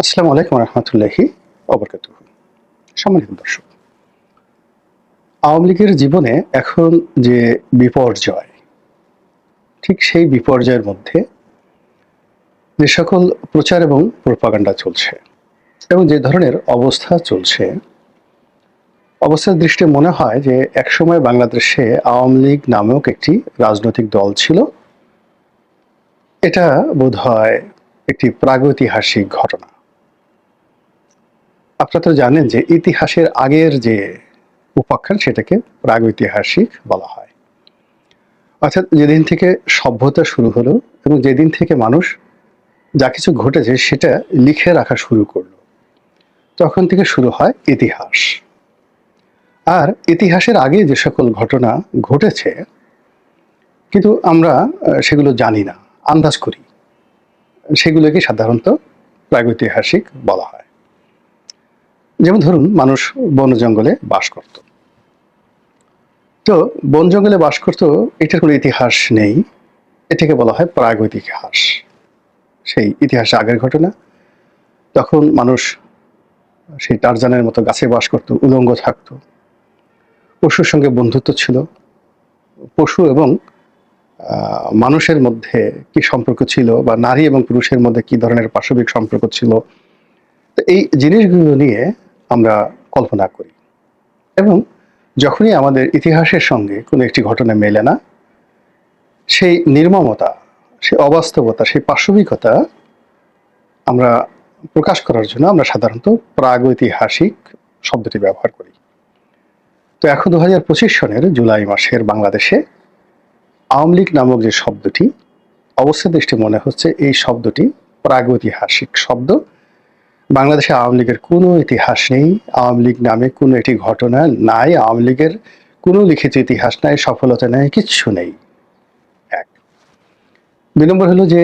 আসসালামু আলাইকুম রহমতুল্লাহি অবরকাতুহু। সম্মানিত দর্শক, আওয়ামী লীগের জীবনে এখন যে বিপর্যয়, ঠিক সেই বিপর্যয়ের মধ্যে যে সকল প্রচার এবং প্রোপাগান্ডা চলছে এবং যে ধরনের অবস্থা চলছে, অবস্থার দৃষ্টি মনে হয় যে একসময় বাংলাদেশে আওয়ামী লীগ নামক একটি রাজনৈতিক দল ছিল। এটা বোধহয় একটি প্রাগৈতিহাসিক ঘটনা। আপনারা তো জানেন যে ইতিহাসের আগের যে উপাখ্যান সেটাকে প্রাগৈতিহাসিক বলা হয়। অর্থাৎ যেদিন থেকে সভ্যতা শুরু হলো এবং যেদিন থেকে মানুষ যা কিছু ঘটেছে সেটা লিখে রাখা শুরু করলো, তখন থেকে শুরু হয় ইতিহাস। আর ইতিহাসের আগে যে সকল ঘটনা ঘটেছে কিন্তু আমরা সেগুলো জানি না, আন্দাজ করি, সেগুলোকে সাধারণত প্রাগৈতিহাসিক বলা হয়। যেমন ধরুন, মানুষ বন জঙ্গলে বাস করত, তো বন জঙ্গলে বাস করত, এটার কোনো ইতিহাস নেই, এটাকে বলা হয় প্রাগৈতিহাস। সেই ইতিহাসে আগের ঘটনা। তখন মানুষ সেই টারজানের মতো গাছে বাস করত, উলঙ্গ থাকত, পশুর সঙ্গে বন্ধুত্ব ছিল। পশু এবং মানুষের মধ্যে কি সম্পর্ক ছিল, বা নারী এবং পুরুষের মধ্যে কি ধরনের পাশবিক সম্পর্ক ছিল, তো এই জিনিসগুলো নিয়ে আমরা কল্পনা করি। এবং যখনই আমাদের ইতিহাসের সঙ্গে কোনো একটি ঘটনা মেলে না, সেই নির্মমতা, সেই অবাস্তবতা, সেই পাশবিকতা আমরা প্রকাশ করার জন্য আমরা সাধারণত প্রাগৈতিহাসিক শব্দটি ব্যবহার করি। তো এখন 2025 সনের জুলাই মাসের বাংলাদেশে আওয়ামী লীগ নামক যে শব্দটি, অবস্থা দৃষ্টি মনে হচ্ছে এই শব্দটি প্রাগৈতিহাসিক শব্দ। বাংলাদেশে আওয়ামী লীগের কোনো ইতিহাস নেই, আওয়ামী লীগ নামে কোনো একটি ঘটনা নাই, আওয়ামী লীগের কোনো লিখিত ইতিহাস নাই, সফলতা নাই, কিচ্ছু নেই। এক। 2 নম্বর হলো যে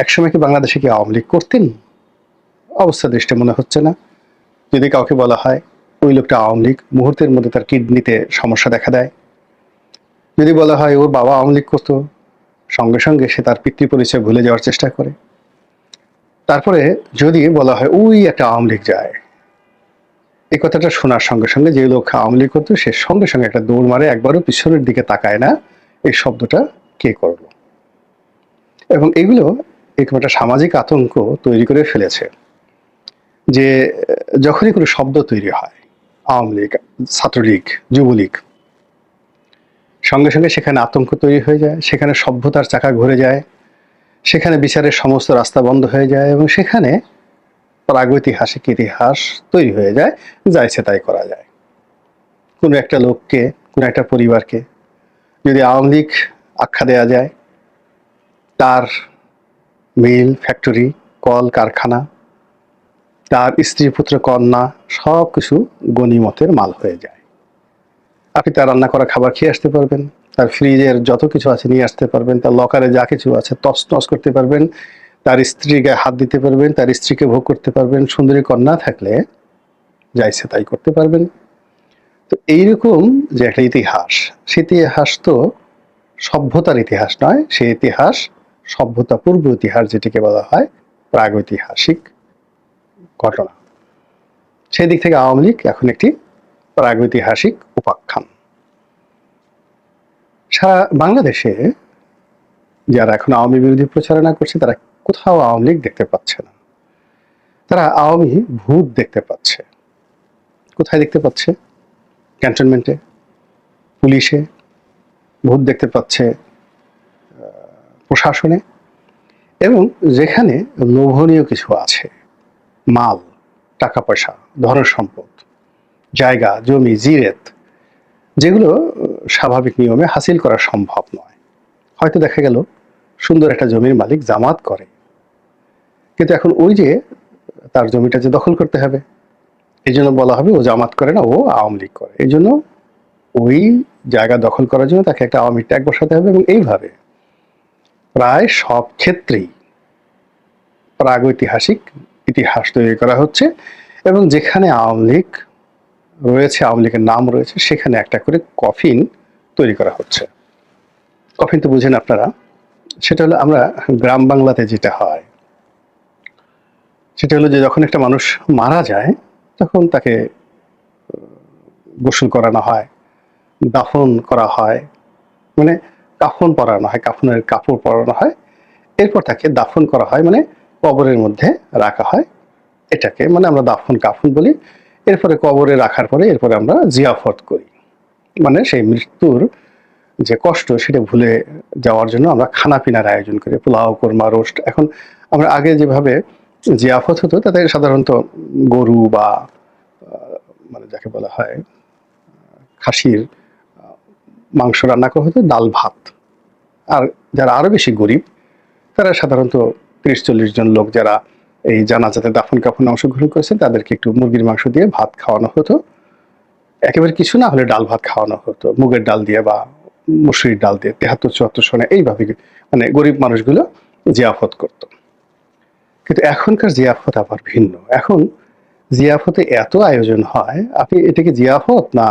একসময় কি বাংলাদেশে কি আওয়ামী লীগ করতেন? অবস্থা দৃষ্টি মনে হচ্ছে না। যদি কাউকে বলা হয় ওই লোকটা আওয়ামী লীগ, মুহূর্তের মধ্যে তার কিডনিতে সমস্যা দেখা দেয়। যদি বলা হয় ওর বাবা আওয়ামী লীগ করতো, সঙ্গে সঙ্গে সে তার পিতৃ পরিচয় ভুলে যাওয়ার চেষ্টা করে। তারপরে যদি বলা হয় ওই একটা আওয়ামী লীগ যায়, এই কথাটা শোনার সঙ্গে সঙ্গে যে লোক আওয়ামী লীগ করতো সে সঙ্গে সঙ্গে একটা দৌড় মারে, একবারও পিছনের দিকে তাকায় না এই শব্দটা কে করলো। এবং এগুলো এরকম একটা সামাজিক আতঙ্ক তৈরি করে ফেলেছে যে যখনই কোনো শব্দ তৈরি হয়, আওয়ামী লীগ, ছাত্রলীগ, যুবলীগ, সঙ্গে সঙ্গে সেখানে আতঙ্ক তৈরি হয়ে যায়, সেখানে সভ্যতার চাকা ঘুরে যায়, সেখানে বিচারের সমস্ত রাস্তা বন্ধ হয়ে যায় এবং সেখানে প্রাগৈতিহাসিক ইতিহাস তৈরি হয়ে যায়, যা ইচ্ছে তাই করা যায়। কোনো একটা লোককে, কোনো একটা পরিবারকে যদি আওয়ামী লীগ আখ্যা দেওয়া যায়, তার মিল, ফ্যাক্টরি, কল কারখানা, তার স্ত্রী, পুত্র, কন্যা সব কিছু গনিমতের মাল হয়ে যায়। আপনি তার রান্না করা খাবার খেয়ে আসতে পারবেন, তার ফ্রিজের যত কিছু আছে নিয়ে আসতে পারবেন, তার লকারে যা কিছু আছে তছনছ করতে পারবেন, তার স্ত্রীর গায়ে হাত দিতে পারবেন, তার স্ত্রীকে ভোগ করতে পারবেন, সুন্দরী কন্যা থাকলে যা ইচ্ছে তাই করতে পারবেন। তো এইরকম যে একটা ইতিহাস, সে ইতিহাস তো সভ্যতার ইতিহাস নয়, সে ইতিহাস সভ্যতা পূর্ব ইতিহাস, যেটিকে বলা হয় প্রাগৈতিহাসিক ঘটনা। সেই দিক থেকে আওয়ামী লীগ এখন একটি প্রাগৈতিহাসিক উপাখ্যান। সারা বাংলাদেশে যারা এখন আওয়ামী বিরোধী প্রচারণা করছে তারা কোথাও আওয়ামী লীগ দেখতে পাচ্ছে না, তারা আওয়ামী ভূত দেখতে পাচ্ছে। কোথায় দেখতে পাচ্ছে? ক্যান্টনমেন্টে, পুলিশে ভূত দেখতে পাচ্ছে, প্রশাসনে, এবং যেখানে লোভনীয় কিছু আছে, মাল, টাকা পয়সা, ধন সম্পদ, জায়গা জমি জিরেত, যেগুলো স্বাভাবিক নিয়মে হাসিল করা সম্ভব নয়। হয়তো দেখা গেল সুন্দর একটা জমির মালিক জামাত করে, কিন্তু এখন ওই যে তার জমিটা যে দখল করতে হবে, এই জন্য বলা হবে ও জামাত করে না, ও আওয়ামী লীগ করে, এই জন্য ওই জায়গা দখল করার জন্য তাকে একটা আওয়ামী ট্যাগ বসাতে হবে। এবং এইভাবে প্রায় সব ক্ষেত্রেই প্রাগৈতিহাসিক ইতিহাস তৈরি করা হচ্ছে, এবং যেখানে আওয়ামী লীগ রয়েছে, আওয়ামী লীগের নাম রয়েছে, সেখানে একটা করে কফিন তৈরি করা হচ্ছে। কফিন তো বুঝেন আপনারা, সেটা হলো আমরা গ্রাম বাংলাতে যেটা হয়, সেটা হলো যে যখন একটা মানুষ মারা যায় তখন তাকে গোসল করানো হয়, দাফন করা হয়, মানে কাফন পরানো হয়, কাফনের কাপড় পরানো হয়, এরপর তাকে দাফন করা হয়, মানে কবরের মধ্যে রাখা হয়। এটাকে মানে আমরা দাফন কাফন বলি। এরপরে কবরে রাখার পরে এরপরে আমরা জিয়াফত করি, মানে সেই মৃত্যুর যে কষ্ট সেটা ভুলে যাওয়ার জন্য আমরা খানা পিনার আয়োজন করি, পোলাও, কোরমা, রোস্ট। এখন আমরা আগে যেভাবে জিয়াফত হতো তাতে সাধারণত গরু বা মানে যাকে বলা হয় খাসির মাংস রান্না করা হতো, ডাল ভাত। আর যারা আরো বেশি গরিব তারা সাধারণত ৩০-৪০ জন লোক যারা এই জানাজাতে দাফন কাফনে অংশগ্রহণ করেছেন তাদেরকে একটু মুরগির মাংস দিয়ে ভাত খাওয়ানো হতো, একেবারে কিছু না হলে ডাল ভাত খাওয়ানো হতো মুগের ডাল দিয়ে বা মুসুরির ডাল দিয়ে, ৭৩-৭৪ সনে এইভাবে মানে গরিব মানুষগুলো জিয়াফত করত। কিন্তু এখনকার জিয়াফত আবার ভিন্ন। এখন জিয়াফতে এত আয়োজন হয়, আপনি এটাকে জিয়াফত না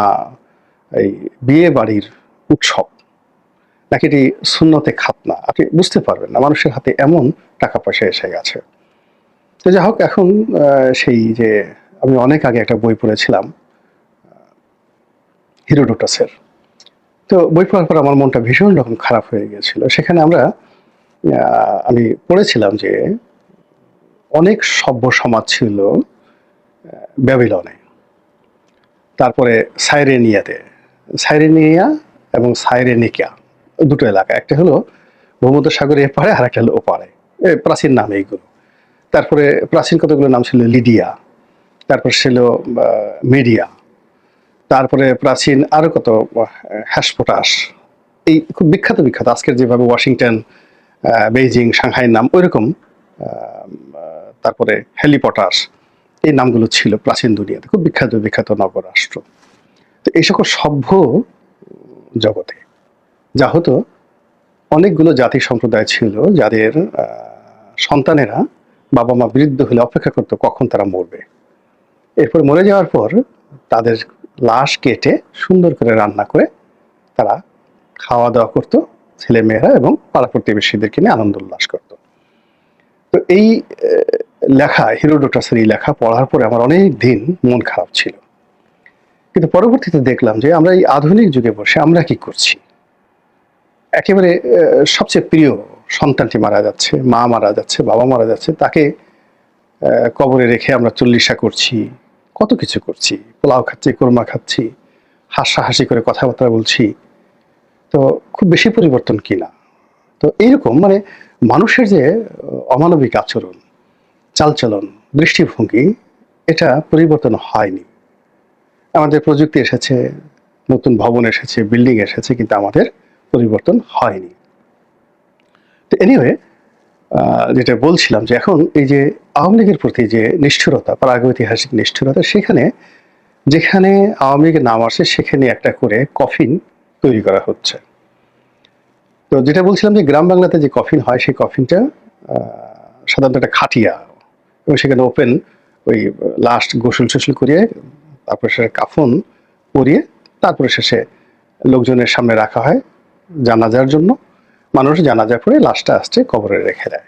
এই বিয়ে বাড়ির উৎসব নাকি এটি সুন্নতে খাতনা আপনি বুঝতে পারবেন না, মানুষের হাতে এমন টাকা পয়সা এসে গেছে। তো যাই হোক, এখন সেই যে আমি অনেক আগে একটা বই পড়েছিলাম হিরোডোটাসের। তো বই পড়ার পর আমার মনটা ভীষণ রকম খারাপ হয়ে গিয়েছিল। সেখানে আমি পড়েছিলাম যে অনেক সভ্য সমাজ ছিল ব্যাবিলনে, তারপরে সাইরেনিয়াতে, সাইরেনিয়া এবং সাইরেনিকা দুটো এলাকা, একটা হলো ভূমধ্যসাগরের এপারে আর একটা হলো ওপারে, প্রাচীন নাম এইগুলো। তারপরে প্রাচীন কতগুলো নাম ছিল লিডিয়া, তারপর ছিল মিডিয়া, তারপরে প্রাচীন আরো কত হ্যাসপোটাস, এই খুব বিখ্যাত বিখ্যাত আজকের যেভাবে ওয়াশিংটন, বেইজিং, সাংহাইয়ের নাম ওইরকম। তারপরে হেলিপটাস, এই নামগুলো ছিল প্রাচীন দুনিয়াতে খুব বিখ্যাত বিখ্যাত নগরাষ্ট্র। তো এই সকল সভ্য জগতে যা হতো, অনেকগুলো জাতি সম্প্রদায় ছিল যাদের সন্তানেরা বাবা মা বৃদ্ধ হলে অপেক্ষা করতো কখন তারা মরবে। এরপর মরে যাওয়ার পর তাদের লাশ কেটে সুন্দর করে রান্না করে তারা খাওয়া দাওয়া করতো, ছেলে মেয়েরা এবং পাড়া প্রতিবেশীদেরকে নিয়ে আনন্দ উল্লাস করতো। তো এই লেখা, হিরোডোটাসের এই লেখা পড়ার পরে আমার অনেক দিন মন খারাপ ছিল। কিন্তু পরবর্তীতে দেখলাম যে আমরা এই আধুনিক যুগে বসে আমরা কি করছি। একেবারে সবচেয়ে প্রিয় সন্তানটি মারা যাচ্ছে, মা মারা যাচ্ছে, বাবা মারা যাচ্ছে, তাকে কবরে রেখে আমরা চল্লিশা করছি, কত কিছু করছি, পোলাও খাচ্ছি, কোরমা খাচ্ছি, হাসাহাসি করে কথাবার্তা বলছি। তো খুব বেশি পরিবর্তন কিনা। তো এইরকম মানে মানুষের যে অমানবিক আচরণ, চালচলন, দৃষ্টিভঙ্গি, এটা পরিবর্তন হয়নি। আমাদের প্রযুক্তি এসেছে, নতুন ভবন এসেছে, বিল্ডিং এসেছে, কিন্তু আমাদের পরিবর্তন হয়নি। তো এনিওয়ে, যেটা বলছিলাম যে এখন এই যে আওয়ামী লীগের প্রতি যে নিষ্ঠুরতা, প্রাগৈতিহাসিক নিষ্ঠুরতা, সেখানে যেখানে আওয়ামী লীগের নাম আসে সেখানে একটা করে কফিন তৈরি করা হচ্ছে। তো যেটা বলছিলাম যে গ্রাম বাংলাতে যে কফিন হয় সেই কফিনটা সাধারণত একটা খাটিয়া, এবং সেখানে ওপেন ওই লাস্ট গোসল টোসল করিয়ে তারপরে সে কাফন পরিয়ে তারপরে শেষে লোকজনের সামনে রাখা হয় জানাজার জন্য। মানুষ জানাজা করে লাশটা আসছে কবরে রেখে দেয়।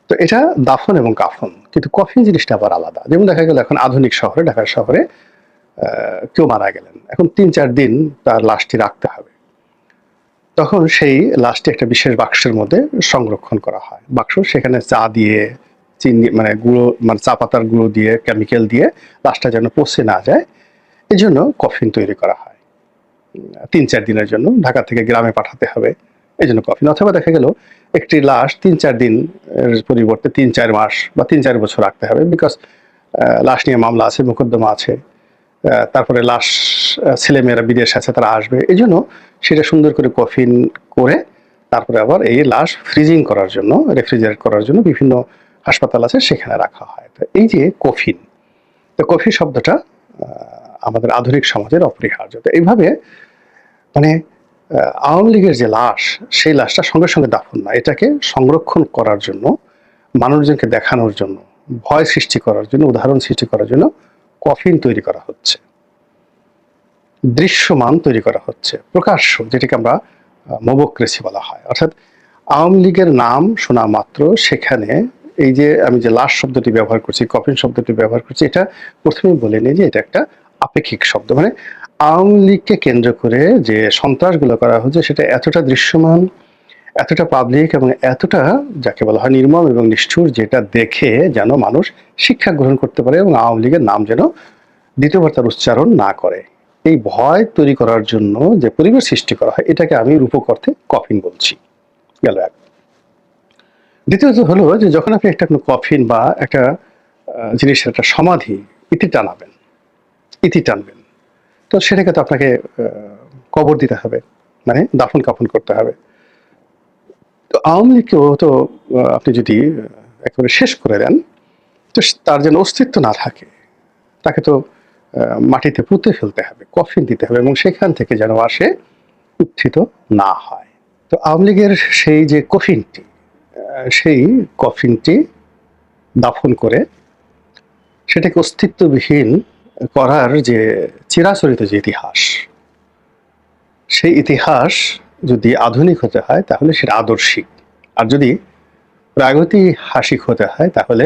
তো এটা দাফন এবং কাফন, কিন্তু কফিন জিনিসটা আবার আলাদা। যেমন দেখা গেল এখন আধুনিক শহরে, ঢাকার শহরে কেউ মারা গেলেন, এখন ৩-৪ দিন তার লাশটি রাখতে হবে। তখন সেই লাশটি একটা বিশেষ বাক্সের মধ্যে সংরক্ষণ করা হয়। বাক্স, সেখানে চা দিয়ে, চিনি মানে গুঁড়ো, মানে চা পাতার গুঁড়ো দিয়ে, কেমিক্যাল দিয়ে লাশটা যেন পচে না যায়, এই জন্য কফিন তৈরি করা হয় ৩-৪ দিনের জন্য। ঢাকা থেকে গ্রামে পাঠাতে হবে, এই জন্য কফিন। অথবা দেখা গেল একটি লাশ ৩-৪ দিন পরিবর্তে ৩-৪ মাস বা ৩-৪ বছর রাখতে হবে, বিকজ লাশ নিয়ে মামলা আছে, মোকদ্দমা আছে, তারপরে লাশ ছেলেমেয়েরা বিদেশ আছে, তারা আসবে, এই জন্য সেটা সুন্দর করে কফিন করে তারপরে আবার এই লাশ ফ্রিজিং করার জন্য, রেফ্রিজারেট করার জন্য বিভিন্ন হাসপাতাল আছে, সেখানে রাখা হয়। তো এই যে কফিন, তো কফি শব্দটা আমাদের আধুনিক সমাজের অপরিহার্য। তো এইভাবে মানে আওয়ামী লীগের যে লাশ, সেই লাশটা সঙ্গে সঙ্গে দাফন না, এটাকে সংরক্ষণ করার জন্য, মানুষজনকে দেখানোর জন্য, ভয় সৃষ্টি করার জন্য, উদাহরণ সৃষ্টি করার জন্য কফিন তৈরি করা হচ্ছে, দৃশ্যমান তৈরি করা হচ্ছে, প্রকাশ্য, যেটাকে আমরা মোবোক্রেসি বলা হয়। অর্থাৎ আওয়ামী লীগের নাম শোনা মাত্র সেখানে এই যে আমি যে লাশ শব্দটি ব্যবহার করছি, কফিন শব্দটি ব্যবহার করছি, এটা প্রথমেই বলে নিই যে এটা একটা আপেক্ষিক শব্দ। মানে আওয়ামী লীগকে কেন্দ্র করে যে সন্ত্রাসগুলো করা হচ্ছে সেটা এতটা দৃশ্যমান, এতটা পাবলিক এবং এতটা যাকে বলা হয় নির্মম এবং নিষ্ঠুর, যেটা দেখে যেন মানুষ শিক্ষা গ্রহণ করতে পারে এবং আওয়ামী লীগের নাম যেন দ্বিতীয়বার তার উচ্চারণ না করে। এই ভয় তৈরি করার জন্য যে পরিবেশ সৃষ্টি করা হয়, এটাকে আমি রূপক অর্থে কফিন বলছি। গেল এক। দ্বিতীয়ত হলো যে যখন আপনি একটা কোনো কফিন বা একটা জিনিসের একটা সমাধি ইতি টানাবেন, ইতি টানবেন, তো সেটাকে তো আপনাকে কবর দিতে হবে, মানে দাফন কাফন করতে হবে। তো আওয়ামী লীগকেও তো আপনি যদি একেবারে শেষ করে দেন, তো তার যেন অস্তিত্ব না থাকে, তাকে তো মাটিতে পুঁতে ফেলতে হবে, কফিন দিতে হবে এবং সেখান থেকে যেন আসে উত্থিত না হয়। তো আওয়ামী লীগের সেই যে কফিনটি, সেই কফিনটি দাফন করে সেটাকে অস্তিত্ববিহীন করার যে চিরাচরিত যে ইতিহাস, সেই ইতিহাস যদি আধুনিক হতে হয় তাহলে সেটা আদর্শিক, আর যদি প্রাগৈতিহাসিক হতে হয় তাহলে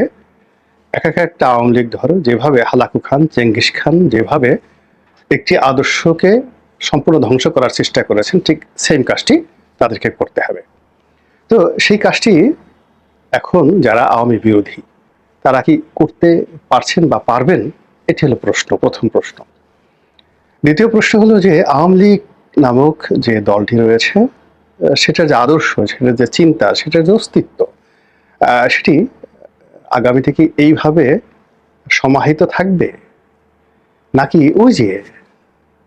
এক একটা আওয়ামী লীগ ধরো যেভাবে হালাকু খান, চেঙ্গিস খান যেভাবে একটি আদর্শকে সম্পূর্ণ ধ্বংস করার চেষ্টা করেছেন, ঠিক সেম কাজটি তাদেরকে করতে হবে। তো সেই কাজটি এখন যারা আওয়ামী বিরোধী তারা কি করতে পারছেন বা পারবেন, এটি হলো প্রশ্ন, প্রথম প্রশ্ন। দ্বিতীয় প্রশ্ন হলো যে আওয়ামী লীগ নামক যে দলটি রয়েছে সেটার যে আদর্শ, সেটার যে চিন্তা, সেটার যে অস্তিত্ব, সেটি আগামী থেকে এইভাবে সমাহিত থাকবে, নাকি ওই যে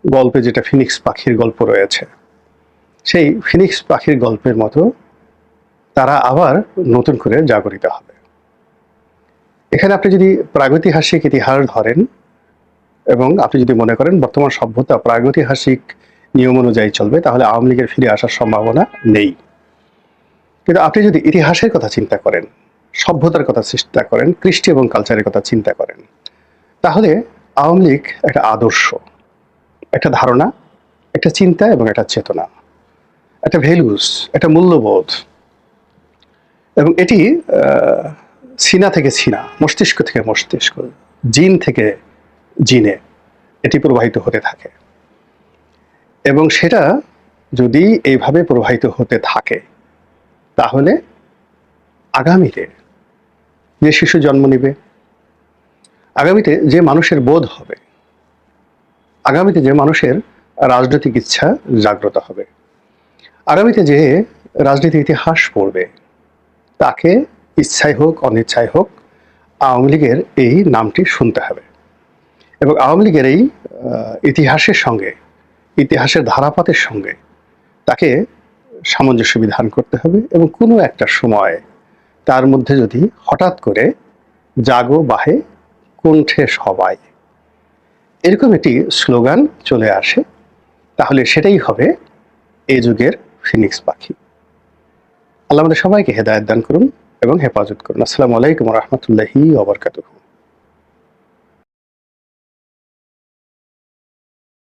গল্পে যেটা ফিনিক্স পাখির গল্প রয়েছে, সেই ফিনিক্স পাখির গল্পের মতো তারা আবার নতুন করে জাগরিত হবে। এখানে আপনি যদি প্রাগৈতিহাসিক ইতিহাস ধরেন এবং আপনি যদি মনে করেন বর্তমান সভ্যতা প্রাগৈতিহাসিক নিয়ম অনুযায়ী চলবে, তাহলে আওয়ামী লীগের ফিরে আসার সম্ভাবনা নেই। কিন্তু আপনি যদি ইতিহাসের কথা চিন্তা করেন, সভ্যতার কথা চিন্তা করেন, কৃষ্টি এবং কালচারের কথা চিন্তা করেন, তাহলে আওয়ামী লীগ একটা আদর্শ, একটা ধারণা, একটা চিন্তা এবং একটা চেতনা, একটা ভ্যালুস, একটা মূল্যবোধ, এবং এটি সিনা থেকে সিনা, মস্তিষ্ক থেকে মস্তিষ্ক, জিন থেকে জিনে এটি প্রবাহিত হতে থাকে। এবং সেটা যদি এইভাবে প্রবাহিত হতে থাকে তাহলে আগামীতে যে শিশু জন্ম নিবে, আগামীতে যে মানুষের বোধ হবে, আগামীতে যে মানুষের রাজনৈতিক ইচ্ছা জাগ্রত হবে, আগামীতে যে রাজনীতির ইতিহাস পড়বে, তাকে ইচ্ছাই হোক অনিচ্ছাই হোক আওয়ামী লীগের এই নামটি শুনতে হবে এবং আওয়ামী লীগের এই ইতিহাসের সঙ্গে, ইতিহাসের ধারাপাতের সঙ্গে তাকে সামঞ্জস্য বিধান করতে হবে এবং কোনো একটা সময় তার মধ্যে যদি হঠাৎ করে জাগো বাহে কণ্ঠে সবাই এরকম একটি স্লোগান চলে আসে, তাহলে সেটাই হবে এই যুগের ফিনিক্স পাখি। আল্লাহ আমাদের সবাইকে হেদায়েত দান করুন এবং হেফাজত করুন। আসসালামু আলাইকুম ওয়া রাহমাতুল্লাহি ওয়া বারাকাতুহু।